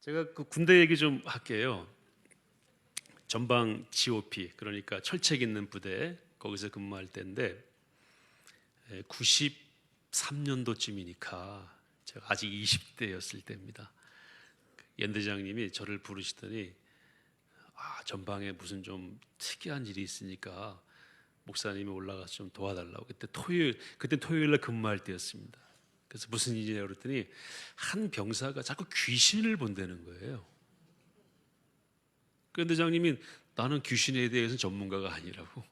제가 그 군대 얘기 좀 할게요. 전방 GOP, 그러니까 철책 있는 부대, 거기서 근무할 때인데 93년도쯤이니까 제가 아직 20대였을 때입니다. 연대장님이 저를 부르시더니 전방에 무슨 좀 특이한 일이 있으니까 목사님이 올라가서 좀 도와달라고. 그때 토요일 날 근무할 때였습니다. 그래서 무슨 일이냐 그랬더니 한 병사가 자꾸 귀신을 본다는 거예요. 그 연대장님이 나는 귀신에 대해서 전문가가 아니라고.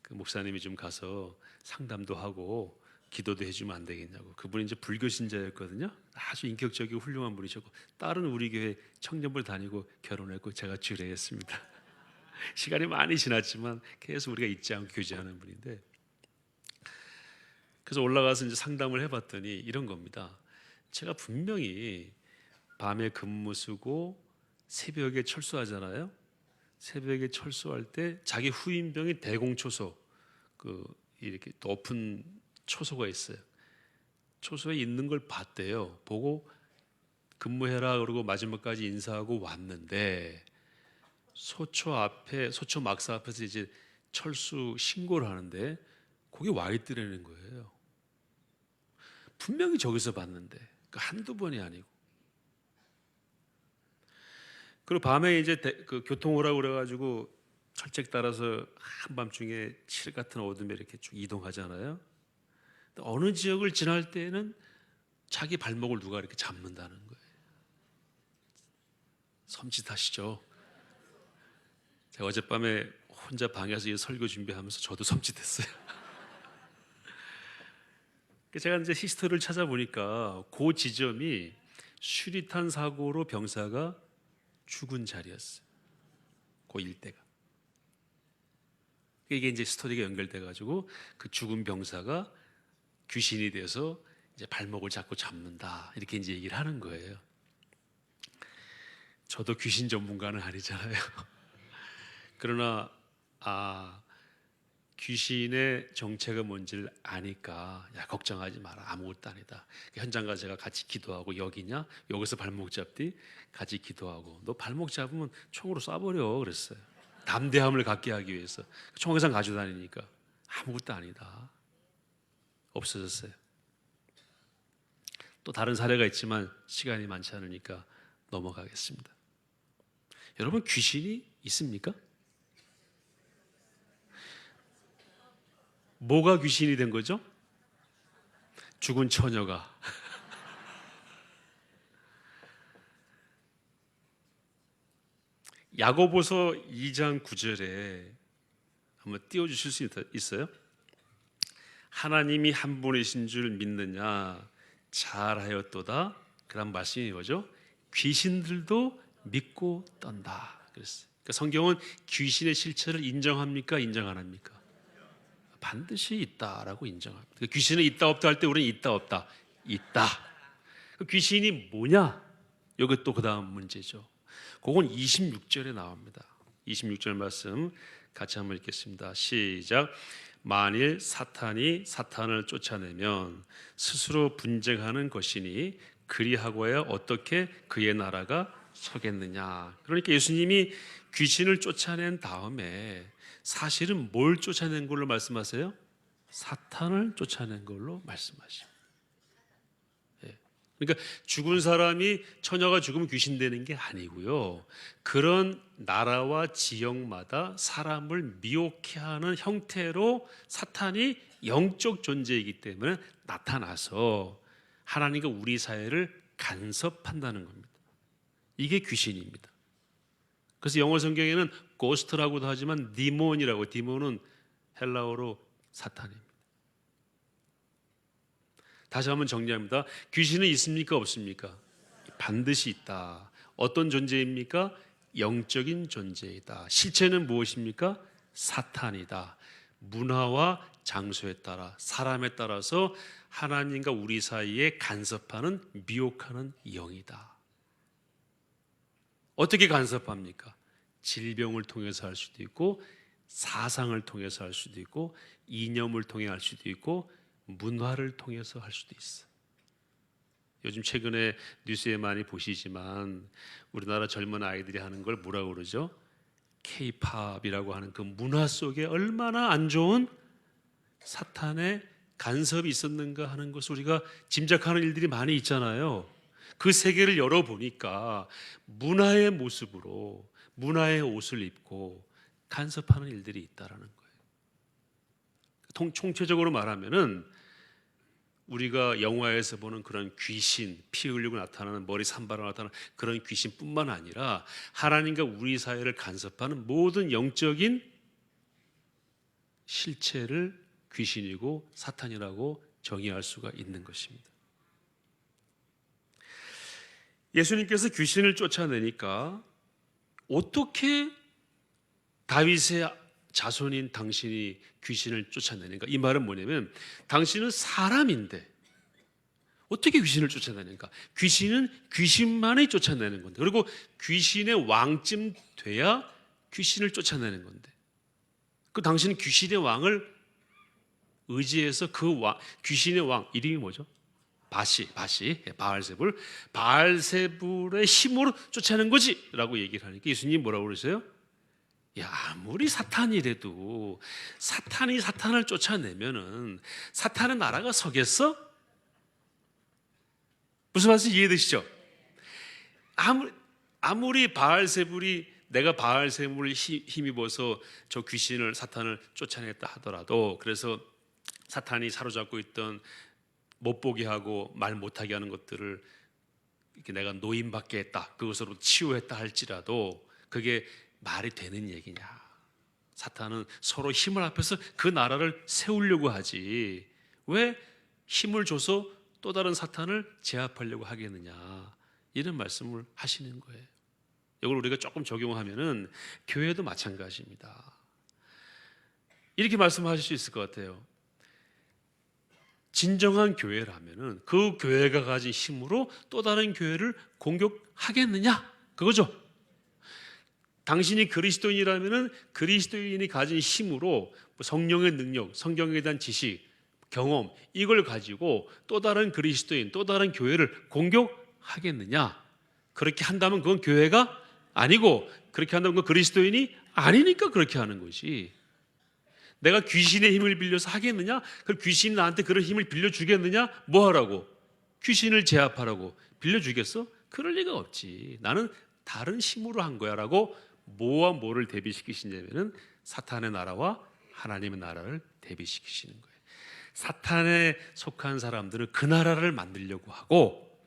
그 목사님이 좀 가서 상담도 하고 기도도 해주면 안 되겠냐고. 그분이 이제 불교 신자였거든요. 아주 인격적이고 훌륭한 분이셨고, 딸은 우리 교회 청년부 다니고 결혼했고, 제가 주례했습니다. 시간이 많이 지났지만 계속 우리가 잊지 않고 교제하는 분인데, 그래서 올라가서 이제 상담을 해봤더니 이런 겁니다. 제가 분명히 밤에 근무 쓰고 새벽에 철수하잖아요. 새벽에 철수할 때 자기 후임병이 대공초소, 이렇게 높은 초소가 있어요. 초소에 있는 걸 봤대요. 보고 근무해라 그러고 마지막까지 인사하고 왔는데, 소초 막사 앞에서 이제 철수 신고를 하는데 거기 와 있더라는 거예요. 분명히 저기서 봤는데, 한두 번이 아니고. 그리고 밤에 이제 교통 오라고 그래가지고 철책 따라서 한밤중에 칠 같은 어둠에 이렇게 쭉 이동하잖아요. 어느 지역을 지날 때는 자기 발목을 누가 이렇게 잡는다는 거예요. 섬찟하시죠? 제가 어젯밤에 혼자 방에서 이 설교 준비하면서 저도 섬찟했어요. 제가 이제 히스토리를 찾아보니까 그 지점이 수리탄 사고로 병사가 죽은 자리였어요. 그 일대가. 이게 이제 스토리가 연결돼 가지고 그 죽은 병사가 귀신이 돼서 이제 발목을 잡고 잡는다, 이렇게 이제 얘기를 하는 거예요. 저도 귀신 전문가는 아니잖아요. 그러나 귀신의 정체가 뭔지를 아니까 야, 걱정하지 마라, 아무것도 아니다. 현장 가서 제가 같이 기도하고, 여기냐? 여기서 발목 잡디? 같이 기도하고, 너 발목 잡으면 총으로 쏴버려 그랬어요. 담대함을 갖게 하기 위해서. 총회상 가지고 다니니까 아무것도 아니다. 없어졌어요. 또 다른 사례가 있지만 시간이 많지 않으니까 넘어가겠습니다. 여러분, 귀신이 있습니까? 뭐가 귀신이 된 거죠? 죽은 처녀가. 야고보서 2장 9절에 한번 띄워주실 수 있어요? 하나님이 한 분이신 줄 믿느냐? 잘하였도다. 그런 말씀이 뭐죠? 귀신들도 믿고 떤다 그랬어요. 그러니까 성경은 귀신의 실체를 인정합니까? 인정 안 합니까? 반드시 있다라고 인정합니다. 그러니까 귀신은 있다 없다 할 때 우리는 있다 없다, 있다. 그 귀신이 뭐냐? 여기 또 그 다음 문제죠. 그건 26절에 나옵니다. 26절 말씀 같이 한번 읽겠습니다. 시작. 만일 사탄이 사탄을 쫓아내면 스스로 분쟁하는 것이니 그리하고야 어떻게 그의 나라가 서겠느냐. 그러니까 예수님이 귀신을 쫓아낸 다음에 사실은 뭘 쫓아낸 걸로 말씀하세요? 사탄을 쫓아낸 걸로 말씀하십니다. 그러니까 죽은 사람이, 처녀가 죽으면 귀신 되는 게 아니고요, 그런 나라와 지역마다 사람을 미혹해 하는 형태로 사탄이 영적 존재이기 때문에 나타나서 하나님과 우리 사회를 간섭한다는 겁니다. 이게 귀신입니다. 그래서 영어 성경에는 고스트라고도 하지만 디몬이라고, 디몬은 헬라어로 사탄입니다. 다시 한번 정리합니다. 귀신은 있습니까? 없습니까? 반드시 있다. 어떤 존재입니까? 영적인 존재이다. 실체는 무엇입니까? 사탄이다. 문화와 장소에 따라, 사람에 따라서 하나님과 우리 사이에 간섭하는, 미혹하는 영이다. 어떻게 간섭합니까? 질병을 통해서 할 수도 있고, 사상을 통해서 할 수도 있고, 이념을 통해 할 수도 있고, 문화를 통해서 할 수도 있어. 요즘 최근에 뉴스에 많이 보시지만 우리나라 젊은 아이들이 하는 걸 뭐라고 그러죠? K-팝이라고 하는 그 문화 속에 얼마나 안 좋은 사탄의 간섭이 있었는가 하는 것을 우리가 짐작하는 일들이 많이 있잖아요. 그 세계를 열어보니까 문화의 모습으로 문화의 옷을 입고 간섭하는 일들이 있다라는 거예요. 총체적으로 말하면은 우리가 영화에서 보는 그런 귀신, 피 흘리고 나타나는 머리 산발하고 나타나는 그런 귀신뿐만 아니라 하나님과 우리 사이를 간섭하는 모든 영적인 실체를 귀신이고 사탄이라고 정의할 수가 있는 것입니다. 예수님께서 귀신을 쫓아내니까 어떻게 다윗의 자손인 당신이 귀신을 쫓아내는가? 이 말은 뭐냐면 당신은 사람인데 어떻게 귀신을 쫓아내는가? 귀신은 귀신만이 쫓아내는 건데, 그리고 귀신의 왕쯤 돼야 귀신을 쫓아내는 건데, 그 당신은 귀신의 왕을 의지해서 그 귀신의 왕 이름이 뭐죠? 바알세불의 힘으로 쫓아내는 거지라고 얘기를 하니까 예수님이 뭐라고 그러세요? 야, 아무리 사탄이라도 사탄이 사탄을 쫓아내면은 사탄의 나라가 서겠어? 무슨 말씀인지 이해되시죠? 아무리 바알세불이 내가 바알세불을 힘입어서 저 귀신을 사탄을 쫓아냈다 하더라도, 그래서 사탄이 사로잡고 있던 못 보게 하고 말 못하게 하는 것들을 이렇게 내가 노임받게 했다, 그것으로 치유했다 할지라도 그게 말이 되는 얘기냐? 사탄은 서로 힘을 합해서 그 나라를 세우려고 하지 왜 힘을 줘서 또 다른 사탄을 제압하려고 하겠느냐, 이런 말씀을 하시는 거예요. 이걸 우리가 조금 적용하면은 교회도 마찬가지입니다. 이렇게 말씀하실 수 있을 것 같아요. 진정한 교회라면은 그 교회가 가진 힘으로 또 다른 교회를 공격하겠느냐, 그거죠. 당신이 그리스도인이라면은 그리스도인이 가진 힘으로 성령의 능력, 성경에 대한 지식, 경험, 이걸 가지고 또 다른 그리스도인, 또 다른 교회를 공격하겠느냐? 그렇게 한다면 그건 교회가 아니고, 그렇게 한다면 그건 그리스도인이 아니니까 그렇게 하는 거지. 내가 귀신의 힘을 빌려서 하겠느냐? 그럼 귀신이 나한테 그런 힘을 빌려주겠느냐? 뭐 하라고? 귀신을 제압하라고 빌려주겠어? 그럴 리가 없지. 나는 다른 힘으로 한 거야 라고 뭐와 뭐를 대비시키시냐면은 사탄의 나라와 하나님의 나라를 대비시키시는 거예요. 사탄에 속한 사람들은 그 나라를 만들려고 하고,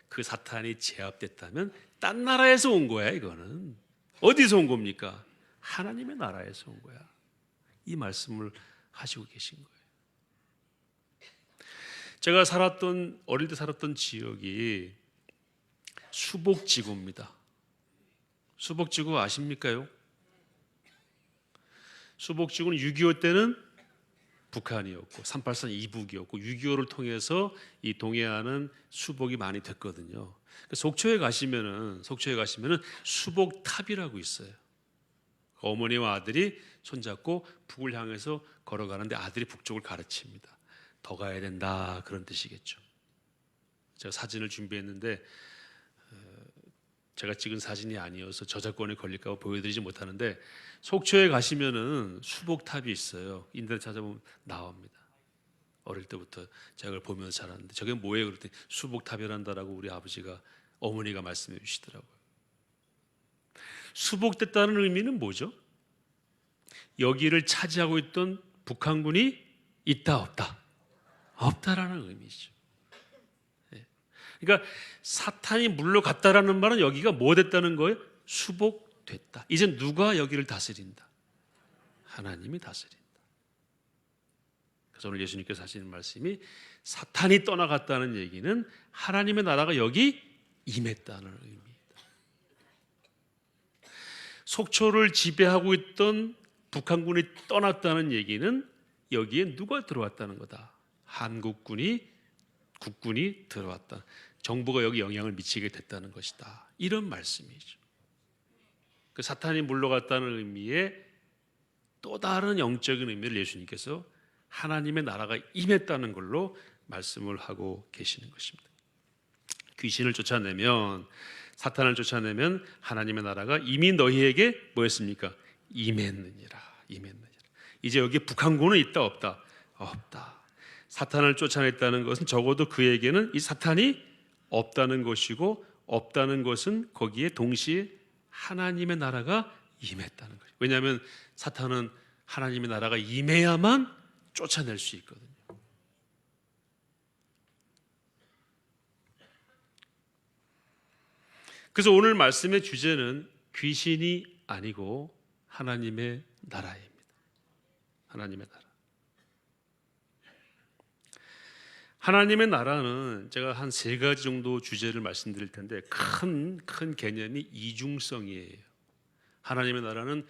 그 사탄이 제압됐다면 딴 나라에서 온 거야. 이거는 어디서 온 겁니까? 하나님의 나라에서 온 거야. 이 말씀을 하시고 계신 거예요. 제가 어릴 때 살았던 지역이 수복지구입니다. 수복지구 아십니까요? 수복지구는 6.25 때는 북한이었고 3.83 이북이었고 6.25를 통해서 이 동해안은 수복이 많이 됐거든요. 속초에 가시면은 수복탑이라고 있어요. 어머니와 아들이 손잡고 북을 향해서 걸어가는데 아들이 북쪽을 가르칩니다. 더 가야 된다, 그런 뜻이겠죠. 제가 사진을 준비했는데 제가 찍은 사진이 아니어서 저작권에 걸릴까 봐 보여드리지 못하는데, 속초에 가시면은 수복탑이 있어요. 인터넷 찾아보면 나옵니다. 어릴 때부터 제가 그걸 보면서 자랐는데 저게 뭐예요? 그랬더니 수복탑이란다라고 우리 어머니가 말씀해 주시더라고요. 수복됐다는 의미는 뭐죠? 여기를 차지하고 있던 북한군이 있다 없다? 없다라는 의미죠. 그러니까 사탄이 물러갔다라는 말은 여기가 뭐 됐다는 거예요? 수복됐다. 이제 누가 여기를 다스린다? 하나님이 다스린다. 그래서 오늘 예수님께서 하시는 말씀이 사탄이 떠나갔다는 얘기는 하나님의 나라가 여기 임했다는 의미입니다. 속초를 지배하고 있던 북한군이 떠났다는 얘기는 여기에 누가 들어왔다는 거다? 국군이 들어왔다. 정부가 여기 영향을 미치게 됐다는 것이다. 이런 말씀이죠. 그 사탄이 물러갔다는 의미의 또 다른 영적인 의미를 예수님께서 하나님의 나라가 임했다는 걸로 말씀을 하고 계시는 것입니다. 귀신을 쫓아내면, 사탄을 쫓아내면 하나님의 나라가 이미 너희에게 뭐였습니까? 임했느니라. 이제 여기 북한군은 있다 없다? 없다. 사탄을 쫓아냈다는 것은 적어도 그에게는 이 사탄이 없다는 것이고, 없다는 것은 거기에 동시에 하나님의 나라가 임했다는 거예요. 왜냐하면 사탄은 하나님의 나라가 임해야만 쫓아낼 수 있거든요. 그래서 오늘 말씀의 주제는 귀신이 아니고 하나님의 나라입니다. 하나님의 나라. 하나님의 나라는 제가 한 3가지 정도 주제를 말씀드릴 텐데, 큰 개념이 이중성이에요. 하나님의 나라는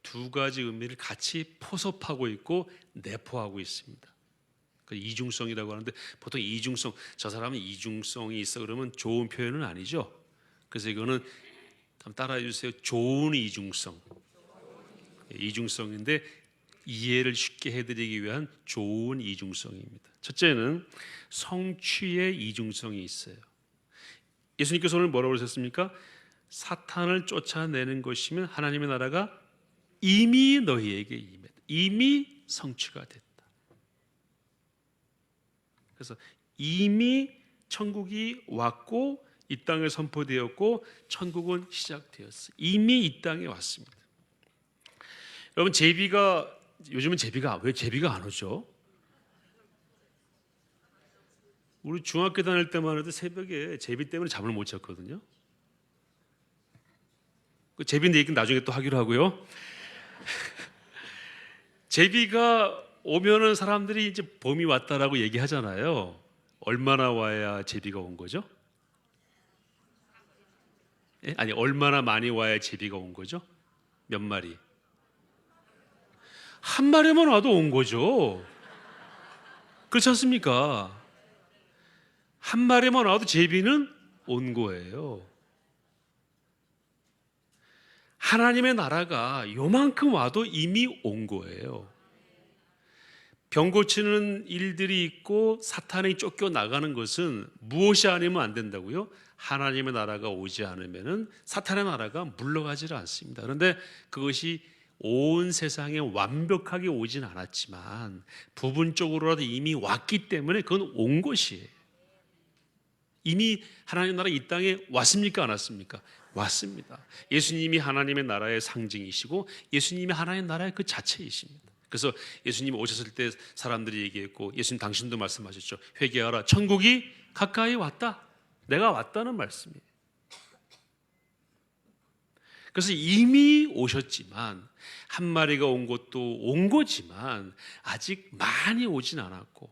2가지 의미를 같이 포섭하고 있고 내포하고 있습니다. 그 이중성이라고 하는데, 보통 이중성, 저 사람은 이중성이 있어 그러면 좋은 표현은 아니죠. 그래서 이거는 한번 따라해 주세요. 좋은 이중성. 이중성인데 이해를 쉽게 해드리기 위한 좋은 이중성입니다. 첫째는 성취의 이중성이 있어요. 예수님께서 오늘 뭐라고 그러셨습니까? 사탄을 쫓아내는 것이면 하나님의 나라가 이미 너희에게 임했다. 이미 성취가 됐다. 그래서 이미 천국이 왔고 이 땅에 선포되었고 천국은 시작되었어요. 이미 이 땅에 왔습니다. 여러분, 요즘은 왜 제비가 안 오죠? 우리 중학교 다닐 때만 해도 새벽에 제비 때문에 잠을 못 잤거든요. 그 제비인데 얘기는 나중에 또 하기로 하고요. 제비가 오면은 사람들이 이제 봄이 왔다라고 얘기하잖아요. 얼마나 와야 제비가 온 거죠? 아니, 얼마나 많이 와야 제비가 온 거죠? 몇 마리? 한 마리만 와도 온 거죠. 그렇지 않습니까? 한 마리만 와도 제비는 온 거예요. 하나님의 나라가 요만큼 와도 이미 온 거예요. 병 고치는 일들이 있고 사탄이 쫓겨나가는 것은 무엇이 아니면 안 된다고요? 하나님의 나라가 오지 않으면 사탄의 나라가 물러가지를 않습니다. 그런데 그것이 온 세상에 완벽하게 오진 않았지만 부분적으로라도 이미 왔기 때문에 그건 온 것이에요. 이미 하나님의 나라 이 땅에 왔습니까? 안 왔습니까? 왔습니다. 예수님이 하나님의 나라의 상징이시고 예수님이 하나님의 나라의 그 자체이십니다. 그래서 예수님이 오셨을 때 사람들이 얘기했고, 예수님 당신도 말씀하셨죠. 회개하라, 천국이 가까이 왔다. 내가 왔다는 말씀이에요. 그래서 이미 오셨지만, 한 마리가 온 것도 온 거지만 아직 많이 오진 않았고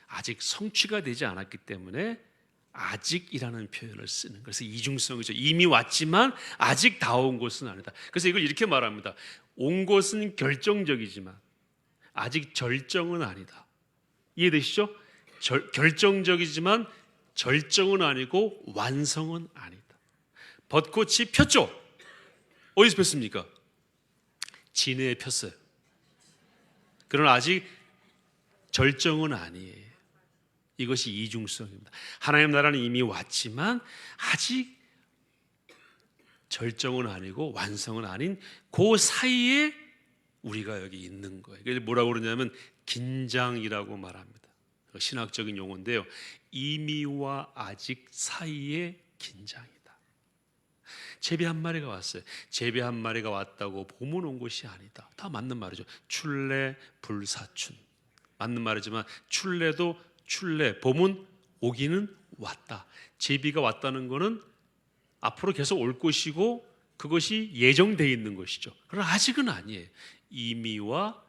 아직 성취가 되지 않았기 때문에 아직이라는 표현을 쓰는, 그래서 이중성이죠. 이미 왔지만 아직 다 온 것은 아니다. 그래서 이걸 이렇게 말합니다. 온 것은 결정적이지만 아직 절정은 아니다. 이해되시죠? 결정적이지만 절정은 아니고 완성은 아니다. 벚꽃이 폈죠? 어디서 폈습니까? 진해에 폈어요. 그러나 아직 절정은 아니에요. 이것이 이중성입니다. 하나님 나라는 이미 왔지만 아직 절정은 아니고 완성은 아닌 그 사이에 우리가 여기 있는 거예요. 그래서 뭐라고 그러냐면 긴장이라고 말합니다. 신학적인 용어인데요. 이미와 아직 사이의 긴장이다. 제비 한 마리가 왔어요. 제비 한 마리가 왔다고 봄은 온 것이 아니다. 다 맞는 말이죠. 출래 불사춘. 맞는 말이지만 출래도 출래, 봄은 오기는 왔다. 제비가 왔다는 것은 앞으로 계속 올 것이고 그것이 예정되어 있는 것이죠. 그러나 아직은 아니에요. 이미와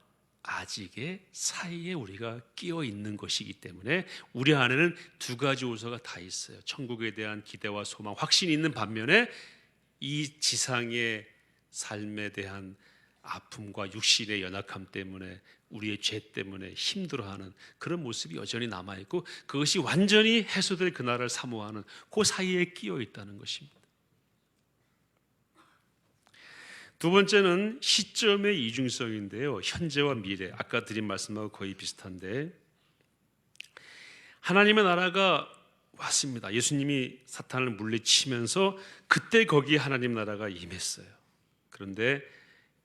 아직의 사이에 우리가 끼어 있는 것이기 때문에 우리 안에는 2가지 요소가 다 있어요. 천국에 대한 기대와 소망, 확신이 있는 반면에 이 지상의 삶에 대한 아픔과 육신의 연약함 때문에, 우리의 죄 때문에 힘들어하는 그런 모습이 여전히 남아있고, 그것이 완전히 해소될 그날을 사모하는 그 사이에 끼어 있다는 것입니다. 2번째는 시점의 이중성인데요. 현재와 미래, 아까 드린 말씀하고 거의 비슷한데, 하나님의 나라가 왔습니다. 예수님이 사탄을 물리치면서 그때 거기에 하나님 나라가 임했어요. 그런데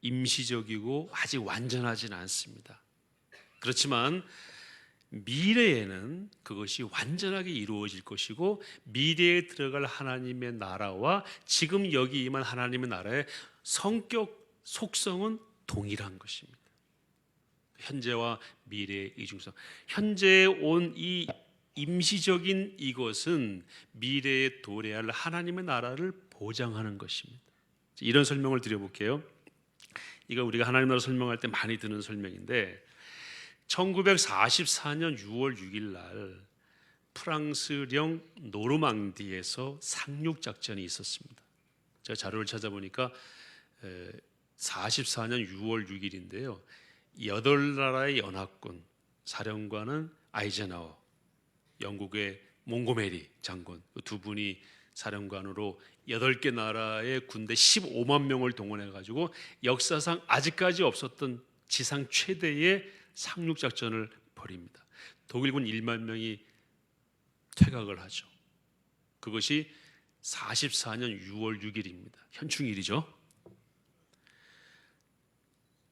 임시적이고 아직 완전하지는 않습니다. 그렇지만 미래에는 그것이 완전하게 이루어질 것이고, 미래에 들어갈 하나님의 나라와 지금 여기 임한 하나님의 나라의 성격, 속성은 동일한 것입니다. 현재와 미래의 이중성. 현재에 온 이 임시적인 이것은 미래에 도래할 하나님의 나라를 보장하는 것입니다. 이런 설명을 드려볼게요. 이거 우리가 하나님 나라 설명할 때 많이 드는 설명인데, 1944년 6월 6일 날 프랑스령 노르망디에서 상륙 작전이 있었습니다. 제가 자료를 찾아보니까 44년 6월 6일인데요. 8나라의 연합군 사령관은 아이젠하워, 영국의 몽고메리 장군, 두 분이 사령관으로 8개 나라의 군대 15만 명을 동원해 가지고 역사상 아직까지 없었던 지상 최대의 상륙 작전을 벌입니다. 독일군 1만 명이 퇴각을 하죠. 그것이 44년 6월 6일입니다. 현충일이죠.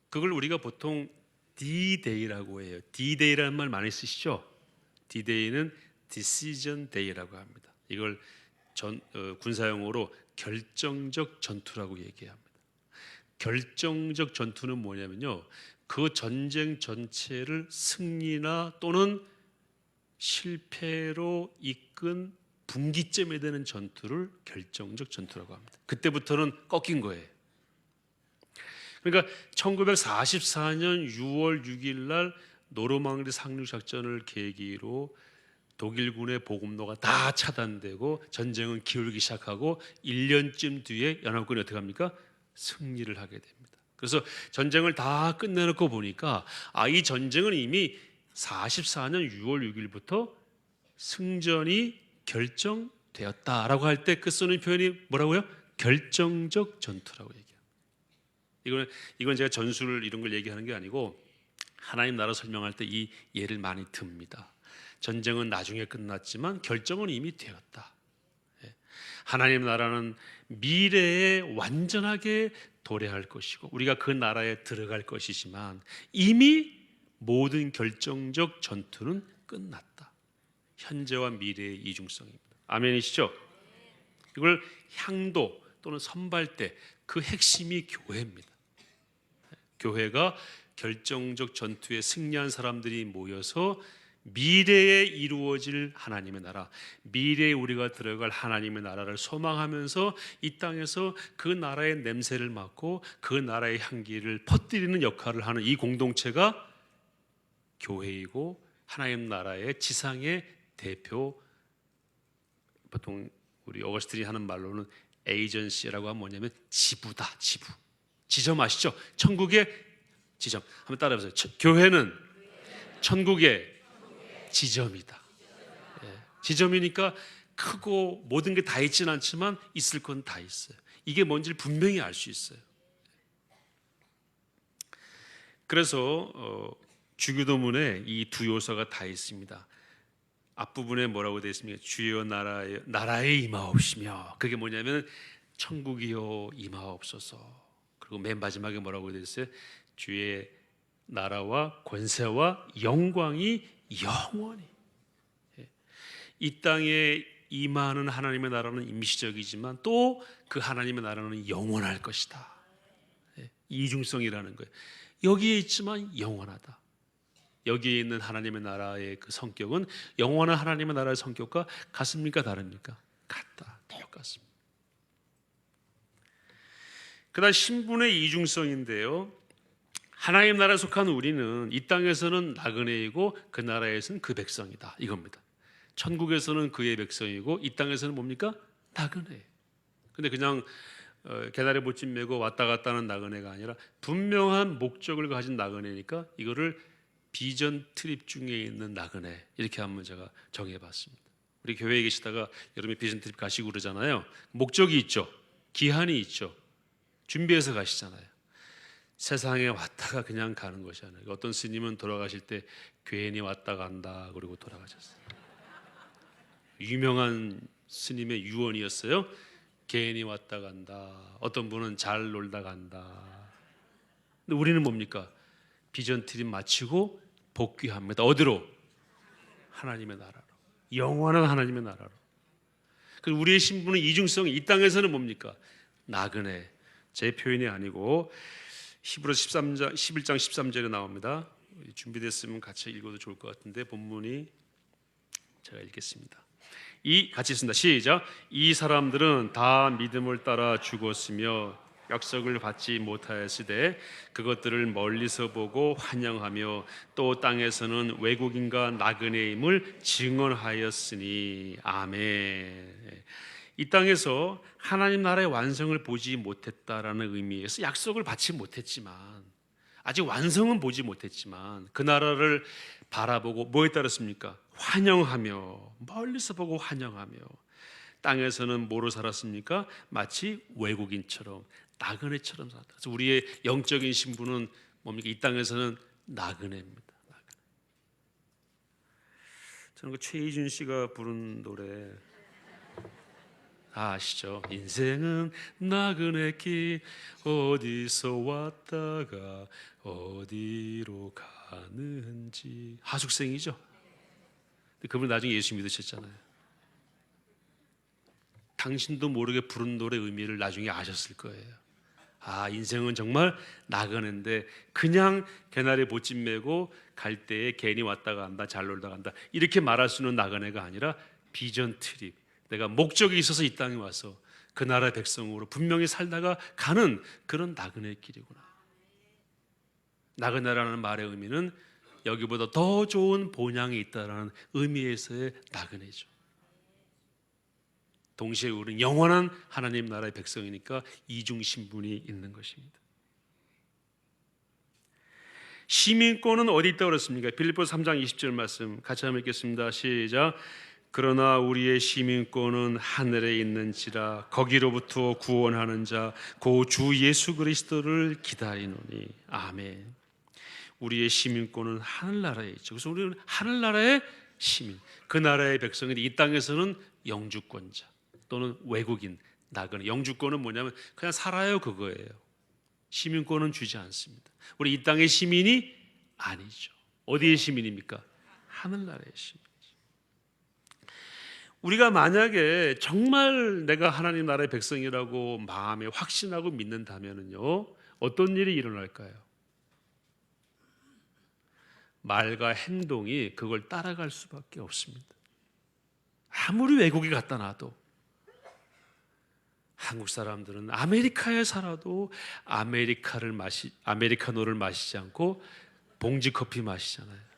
그걸 우리가 보통 D-Day라고 해요. D-Day라는 말 많이 쓰시죠? D-Day는 Decision Day라고 합니다. 이걸 군사용어로 결정적 전투라고 얘기합니다. 결정적 전투는 뭐냐면요, 그 전쟁 전체를 승리나 또는 실패로 이끈 분기점에 되는 전투를 결정적 전투라고 합니다. 그때부터는 꺾인 거예요. 그러니까 1944년 6월 6일 날 노르망디 상륙 작전을 계기로 독일군의 보급로가 다 차단되고 전쟁은 기울기 시작하고 1년쯤 뒤에 연합군이 어떻게 합니까? 승리를 하게 됩니다. 그래서 전쟁을 다 끝내놓고 보니까 이 전쟁은 이미 44년 6월 6일부터 승전이 결정되었다라고 할 때 그 쓰는 표현이 뭐라고요? 결정적 전투라고 얘기해요. 이건 제가 전술 이런 걸 얘기하는 게 아니고 하나님 나라 설명할 때 이 예를 많이 듭니다. 전쟁은 나중에 끝났지만 결정은 이미 되었다. 하나님 나라는 미래에 완전하게 도래할 것이고 우리가 그 나라에 들어갈 것이지만 이미 모든 결정적 전투는 끝났다. 현재와 미래의 이중성입니다. 아멘이시죠? 이걸 향도 또는 선발대, 그 핵심이 교회입니다. 교회가 결정적 전투에 승리한 사람들이 모여서 미래에 이루어질 하나님의 나라, 미래에 우리가 들어갈 하나님의 나라를 소망하면서 이 땅에서 그 나라의 냄새를 맡고 그 나라의 향기를 퍼뜨리는 역할을 하는 이 공동체가 교회이고 하나님 나라의 지상의 대표, 보통 우리 어거스틴이 하는 말로는 에이전시라고 하면 뭐냐면 지부다. 지점 아시죠? 천국의 지점. 한번 따라해보세요. 교회는 천국의 지점이다. 지점이니까 크고 모든 게 다 있지는 않지만 있을 건 다 있어요. 이게 뭔지를 분명히 알 수 있어요. 그래서 주기도문에 이 두 요소가 다 있습니다. 앞부분에 뭐라고 되어 있습니까? 주여 나라에 임하옵시며, 그게 뭐냐면 천국이요 임하옵소서. 그리고 맨 마지막에 뭐라고 되어 있어요? 주의 나라와 권세와 영광이 영원히. 이 땅에 임하는 하나님의 나라는 임시적이지만 또 그 하나님의 나라는 영원할 것이다. 이중성이라는 거예요. 여기에 있지만 영원하다. 여기에 있는 하나님의 나라의 그 성격은 영원한 하나님의 나라의 성격과 같습니까? 다릅니까? 같다. 똑같습니다. 그다음 신분의 이중성인데요, 하나님 나라에 속한 우리는 이 땅에서는 나그네이고 그 나라에서는 그 백성이다, 이겁니다. 천국에서는 그의 백성이고 이 땅에서는 뭡니까? 나그네. 근데 그냥 개다리 못집 메고 왔다 갔다 하는 나그네가 아니라 분명한 목적을 가진 나그네니까 이거를 비전 트립 중에 있는 나그네, 이렇게 한번 제가 정해봤습니다. 우리 교회에 계시다가 여름에 비전 트립 가시고 그러잖아요. 목적이 있죠. 기한이 있죠. 준비해서 가시잖아요. 세상에 왔다가 그냥 가는 것이 아니라, 어떤 스님은 돌아가실 때 괜히 왔다 간다 그러고 돌아가셨어요. 유명한 스님의 유언이었어요. 개인이 왔다 간다. 어떤 분은 잘 놀다 간다. 근데 우리는 뭡니까? 비전 트립 마치고 복귀합니다. 어디로? 하나님의 나라로. 영원한 하나님의 나라로. 그래서 우리의 신분은 이중성이 이 땅에서는 뭡니까? 나그네. 제 표현이 아니고 히브리서 11장 13절에 나옵니다. 준비됐으면 같이 읽어도 좋을 것 같은데 본문이 제가 읽겠습니다. 같이 읽습니다. 시작. 이 사람들은 다 믿음을 따라 죽었으며 약속을 받지 못하였으되 그것들을 멀리서 보고 환영하며 또 땅에서는 외국인과 나그네임을 증언하였으니 아멘. 이 땅에서 하나님 나라의 완성을 보지 못했다라는 의미에서 약속을 받지 못했지만, 아직 완성은 보지 못했지만 그 나라를 바라보고 뭐에 따랐습니까? 환영하며, 멀리서 보고 환영하며, 땅에서는 뭐로 살았습니까? 마치 외국인처럼, 나그네처럼 살았다. 그래서 우리의 영적인 신분은 뭡니까? 이 땅에서는 나그네입니다. 나그네. 저는 그 최희준 씨가 부른 노래 아시죠? 인생은 나그네길, 어디서 왔다가 어디로 가는지. 하숙생이죠. 그분 나중에 예수 믿으셨잖아요. 당신도 모르게 부른 노래 의미를 나중에 아셨을 거예요. 인생은 정말 나그네인데 그냥 개나리 보찜 메고 갈 때에 괜히 왔다 간다, 잘 놀다 간다, 이렇게 말할 수 있는 나그네가 아니라 비전 트립, 내가 목적이 있어서 이 땅에 와서 그 나라의 백성으로 분명히 살다가 가는 그런 나그네의 길이구나. 나그네라는 말의 의미는 여기보다 더 좋은 본향이 있다라는 의미에서의 나그네죠. 동시에 우리는 영원한 하나님 나라의 백성이니까 이중 신분이 있는 것입니다. 시민권은 어디 있다고 그랬습니까? 빌립보서 3장 20절 말씀 같이 한번 읽겠습니다. 시작. 그러나 우리의 시민권은 하늘에 있는지라 거기로부터 구원하는 자 고 주 예수 그리스도를 기다리노니 아멘. 우리의 시민권은 하늘나라에 있죠. 그래서 우리는 하늘나라의 시민, 그 나라의 백성인데 이 땅에서는 영주권자 또는 외국인, 나그네. 영주권은 뭐냐면 그냥 살아요, 그거예요. 시민권은 주지 않습니다. 우리 이 땅의 시민이 아니죠. 어디의 시민입니까? 하늘나라의 시민. 우리가 만약에 정말 내가 하나님 나라의 백성이라고 마음에 확신하고 믿는다면요, 어떤 일이 일어날까요? 말과 행동이 그걸 따라갈 수밖에 없습니다. 아무리 외국에 갖다 놔도 한국 사람들은 아메리카에 살아도 아메리카노를 마시지 않고 봉지 커피 마시잖아요.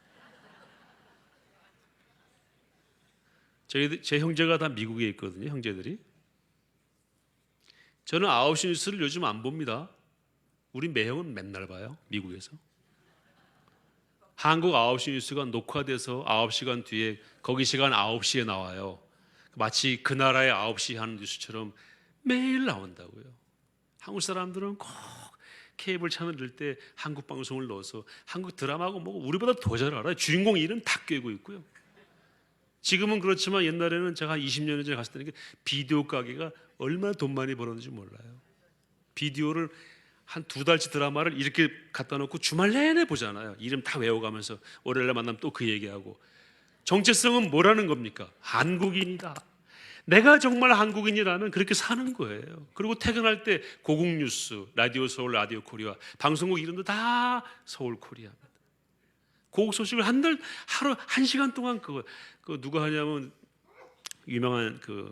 제 형제가 다 미국에 있거든요. 형제들이. 저는 9시 뉴스를 요즘 안 봅니다. 우리 매형은 맨날 봐요. 미국에서. 한국 9시 뉴스가 녹화돼서 9시간 뒤에 거기 시간 9시에 나와요. 마치 그 나라의 9시 하는 뉴스처럼 매일 나온다고요. 한국 사람들은 꼭 케이블 채널 들 때 한국 방송을 넣어서 한국 드라마하고 뭐 우리보다 더 잘 알아요. 주인공 이름 다 꿰고 있고요. 지금은 그렇지만 옛날에는 제가 20년 전에 갔을 때는 비디오 가게가 얼마나 돈 많이 벌었는지 몰라요. 비디오를 한 2달치 드라마를 이렇게 갖다 놓고 주말 내내 보잖아요. 이름 다 외워가면서 월요일에 만나면 또 그 얘기하고. 정체성은 뭐라는 겁니까? 한국인이다. 내가 정말 한국인이라면 그렇게 사는 거예요. 그리고 퇴근할 때 고국 뉴스, 라디오 서울, 라디오 코리아, 방송국 이름도 다 서울 코리아입니다. 고국 소식을 하루 1시간 동안 그거 누가 하냐면 유명한 그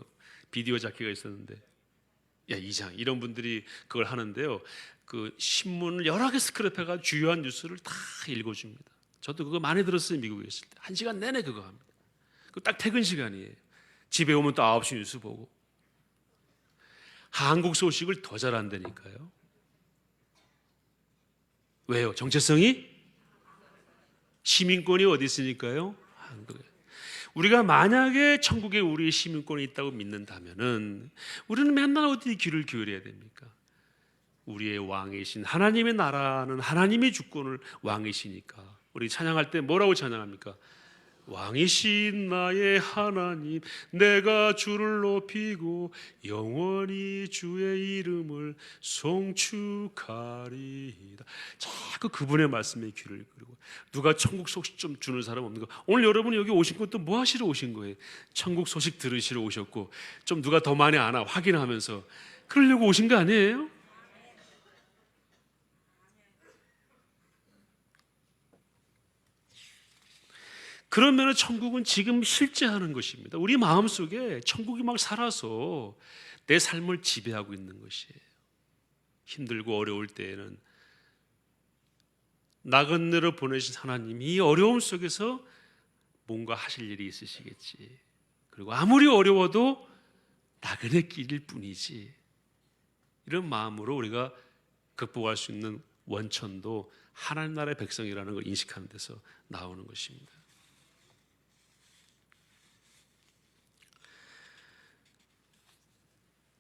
비디오 자키가 있었는데, 이장 이런 분들이 그걸 하는데요. 그 신문을 여러 개 스크랩해가 주요한 뉴스를 다 읽어줍니다. 저도 그거 많이 들었어요. 미국에 있을 때 1시간 내내 그거 합니다. 그 딱 퇴근 시간이에요. 집에 오면 또 9시 뉴스 보고. 한국 소식을 더 잘한다니까요. 왜요? 정체성이? 시민권이 어디 있으니까요? 한국에. 우리가 만약에 천국에 우리의 시민권이 있다고 믿는다면은 우리는 맨날 어디 귀를 기울여야 됩니까? 우리의 왕이신 하나님의 나라는 하나님의 주권을 왕이시니까 우리 찬양할 때 뭐라고 찬양합니까? 왕이신 나의 하나님, 내가 주를 높이고 영원히 주의 이름을 송축하리이다. 자꾸 그분의 말씀에 귀를 기울이고. 누가 천국 소식 좀 주는 사람 없는 거? 오늘 여러분이 여기 오신 것도 뭐 하시러 오신 거예요? 천국 소식 들으시러 오셨고, 좀 누가 더 많이 아나 확인하면서 그러려고 오신 거 아니에요? 그러면 천국은 지금 실제 하는 것입니다. 우리 마음속에 천국이 막 살아서 내 삶을 지배하고 있는 것이에요. 힘들고 어려울 때에는 나그네로 보내신 하나님이 이 어려움 속에서 뭔가 하실 일이 있으시겠지. 그리고 아무리 어려워도 나그네 길일 뿐이지. 이런 마음으로 우리가 극복할 수 있는 원천도 하나님 나라의 백성이라는 걸 인식하는 데서 나오는 것입니다.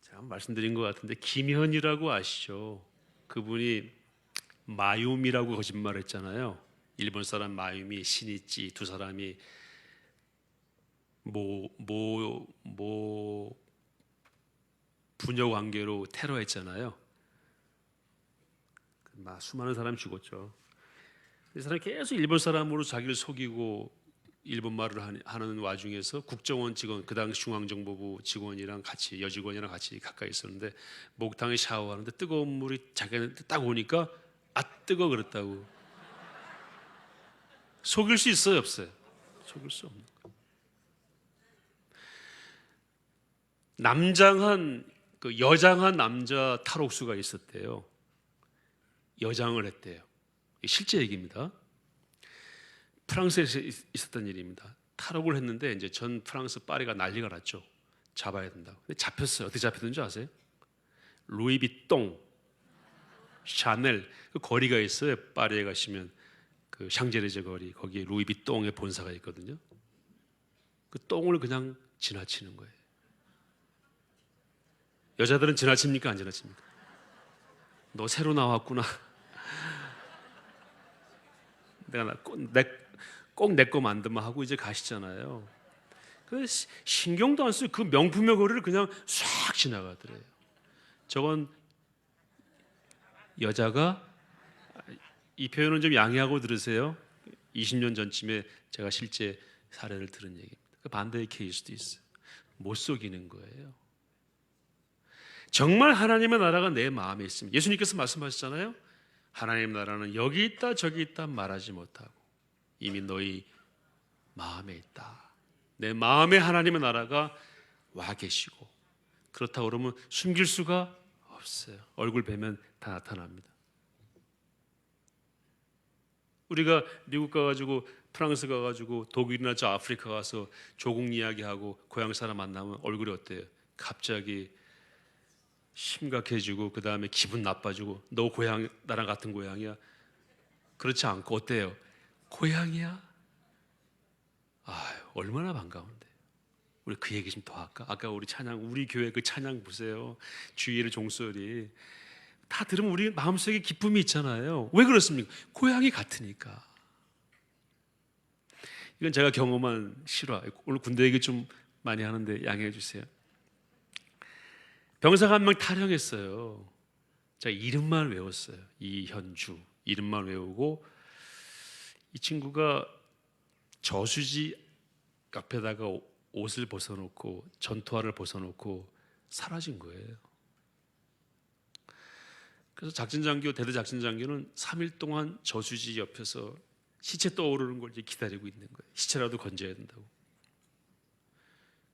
제가 말씀드린 것 같은데 김현이라고 아시죠? 그분이 마욤이라고 거짓말했잖아요. 일본 사람 마욤이 신이찌 두 사람이 부녀 관계로 테러했잖아요. 수많은 사람이 죽었죠. 이 사람이 계속 일본 사람으로 자기를 속이고 일본 말을 하는 와중에서 국정원 직원, 그 당시 중앙정보부 직원이랑 같이, 여직원이랑 같이 가까이 있었는데 목탕에 샤워하는데 뜨거운 물이 자기한테 딱 오니까 아 뜨거 그랬다고. 속일 수 있어요, 없어요? 속일 수 없는 거. 남장한 그 여장한 남자 탈옥수가 있었대요. 여장을 했대요. 실제 얘기입니다. 프랑스에서 있었던 일입니다. 탈옥을 했는데 이제 전 프랑스 파리가 난리가 났죠. 잡아야 된다고. 근데 잡혔어요. 어떻게 잡혔는지 아세요? 루이비통, 샤넬 그 거리가 있어요. 파리에 가시면 그 샹젤리제 거리 거기에 루이비통의 본사가 있거든요. 그 똥을 그냥 지나치는 거예요. 여자들은 지나칩니까 안 지나칩니까? 너 새로 나왔구나. 내가 꼭 내 거 만들면 하고 이제 가시잖아요. 그 신경도 안 쓰고 그 명품의 거리를 그냥 싹 지나가더래요. 저건 여자가, 이 표현은 좀 양해하고 들으세요. 20년 전쯤에 제가 실제 사례를 들은 얘기입니다. 그 반대의 케이스도 있어요. 못 속이는 거예요. 정말 하나님의 나라가 내 마음에 있습니다. 예수님께서 말씀하셨잖아요. 하나님의 나라는 여기 있다 저기 있다 말하지 못하고 이미 너희 마음에 있다. 내 마음에 하나님의 나라가 와 계시고, 그렇다고 그러면 숨길 수가 없어요. 얼굴 뵈면 다 나타납니다. 우리가 미국 가가지고 프랑스 가가지고 독일이나 저 아프리카 가서 조국 이야기하고 고향 사람 만나면 얼굴이 어때요? 갑자기 심각해지고 그 다음에 기분 나빠지고 너 고향 나랑 같은 고향이야? 그렇지 않고 어때요? 고향이야? 아유 얼마나 반가운데. 우리 그 얘기 좀 더 할까? 아까 우리 찬양, 우리 교회 그 찬양 보세요. 주일의 종소리 다 들으면 우리 마음속에 기쁨이 있잖아요. 왜 그렇습니까? 고향이 같으니까. 이건 제가 경험한 실화. 오늘 군대 얘기 좀 많이 하는데 양해해 주세요. 병사가 한 명 탈영했어요. 제가 이름만 외웠어요. 이현주 이름만 외우고, 이 친구가 저수지 앞에다가 옷을 벗어놓고 전투화를 벗어놓고 사라진 거예요. 그래서 작전장교, 대대작전장교는 3일 동안 저수지 옆에서 시체 떠오르는 걸 이제 기다리고 있는 거예요. 시체라도 건져야 된다고.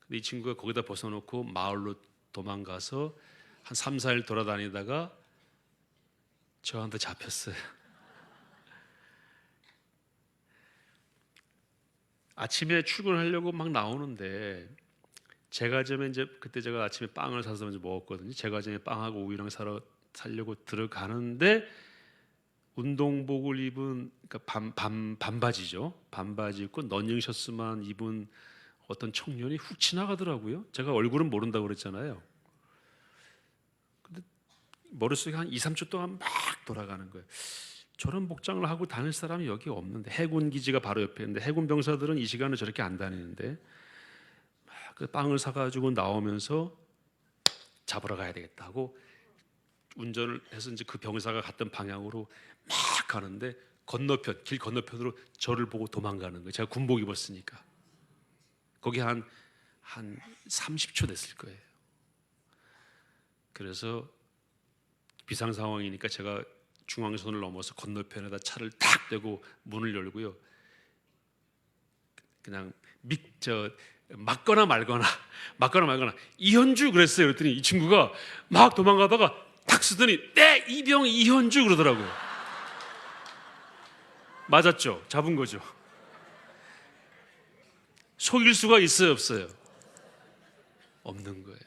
근데 이 친구가 거기다 벗어놓고 마을로 도망가서 한 3, 4일 돌아다니다가 저한테 잡혔어요. 아침에 출근하려고 막 나오는데 제과점에 이제 그때 제가 아침에 빵을 사서 먼저 먹었거든요. 제과점에 빵하고 우유랑 사려고 들어가는데 운동복을 입은, 그러니까 반바지죠. 반바지 입고 런닝셔츠만 입은 어떤 청년이 훅 지나가더라고요. 제가 얼굴은 모른다고 그랬잖아요. 근데 머릿속에 한 2, 3초 동안 막 돌아가는 거예요. 저런 복장을 하고 다닐 사람이 여기 없는데, 해군 기지가 바로 옆에 있는데 해군 병사들은 이 시간에 저렇게 안 다니는데, 막 그 빵을 사가지고 나오면서 잡으러 가야 되겠다 하고 운전을 해서 이제 그 병사가 갔던 방향으로 막 가는데 길 건너편으로 저를 보고 도망가는 거예요. 제가 군복 입었으니까. 거기 한 30초 됐을 거예요. 그래서 비상 상황이니까 제가 중앙선을 넘어서 건너편에다 차를 탁 대고 문을 열고요. 그냥 맞거나 말거나 이현주 그랬어요. 그랬더니 이 친구가 막 도망가다가 탁 쓰더니 네 이병 이현주 그러더라고요. 맞았죠? 잡은 거죠. 속일 수가 있어요, 없어요? 없는 거예요.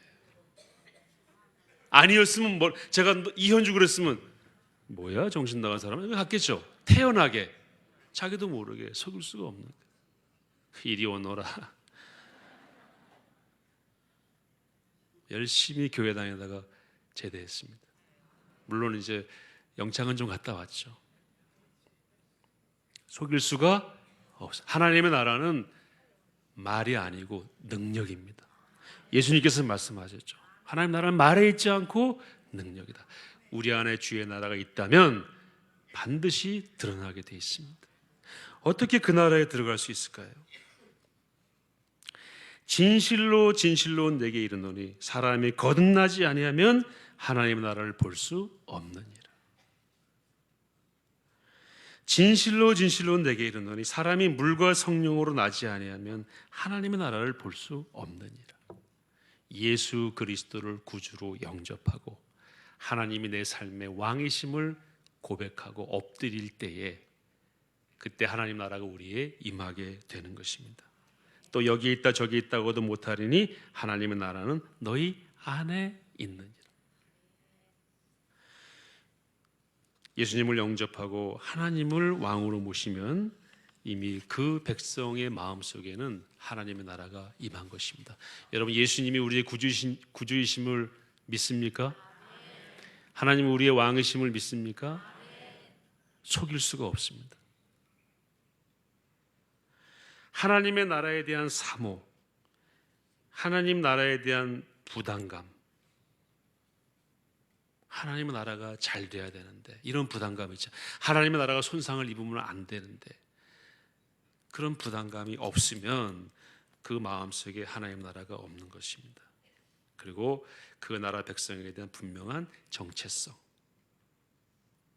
아니었으면 제가 이현주 그랬으면 뭐야 정신 나간 사람은 갔겠죠. 태연하게 자기도 모르게 속일 수가 없는 거예요. 이리 오너라. 열심히 교회 다니다가 제대했습니다. 물론 이제 영창은 좀 갔다 왔죠. 속일 수가 없어요. 하나님의 나라는 말이 아니고 능력입니다. 예수님께서 말씀하셨죠. 하나님 나라는 말에 있지 않고 능력이다. 우리 안에 주의 나라가 있다면 반드시 드러나게 돼 있습니다. 어떻게 그 나라에 들어갈 수 있을까요? 진실로 내게 이르노니 사람이 거듭나지 아니하면 하나님의 나라를 볼 수 없느니라. 진실로 내게 이르노니 사람이 물과 성령으로 나지 아니하면 하나님의 나라를 볼 수 없느니라. 예수 그리스도를 구주로 영접하고 하나님이 내 삶의 왕이심을 고백하고 엎드릴 때에 그때 하나님 나라가 우리에 임하게 되는 것입니다. 또 여기 있다 저기 있다고도 못하리니 하나님의 나라는 너희 안에 있느니라. 예수님을 영접하고 하나님을 왕으로 모시면 이미 그 백성의 마음속에는 하나님의 나라가 임한 것입니다. 여러분 예수님이 우리의 구주이심을 믿습니까? 하나님이 우리의 왕이심을 믿습니까? 속일 수가 없습니다. 하나님의 나라에 대한 사모, 하나님 나라에 대한 부담감, 하나님의 나라가 잘 돼야 되는데 이런 부담감이 있죠. 하나님의 나라가 손상을 입으면 안 되는데 그런 부담감이 없으면 그 마음속에 하나님의 나라가 없는 것입니다. 그리고 그 나라 백성에 대한 분명한 정체성,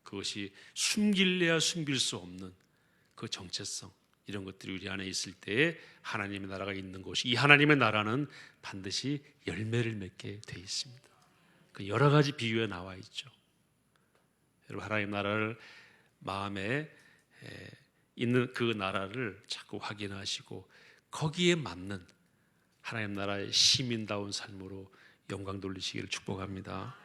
그것이 숨길래야 숨길 수 없는 그 정체성, 이런 것들이 우리 안에 있을 때에 하나님의 나라가 있는 곳이, 이 하나님의 나라는 반드시 열매를 맺게 돼 있습니다. 그 여러 가지 비유에 나와 있죠. 여러분 하나님 나라를 마음에 있는 그 나라를 자꾸 확인하시고 거기에 맞는 하나님 나라의 시민다운 삶으로 영광 돌리시기를 축복합니다.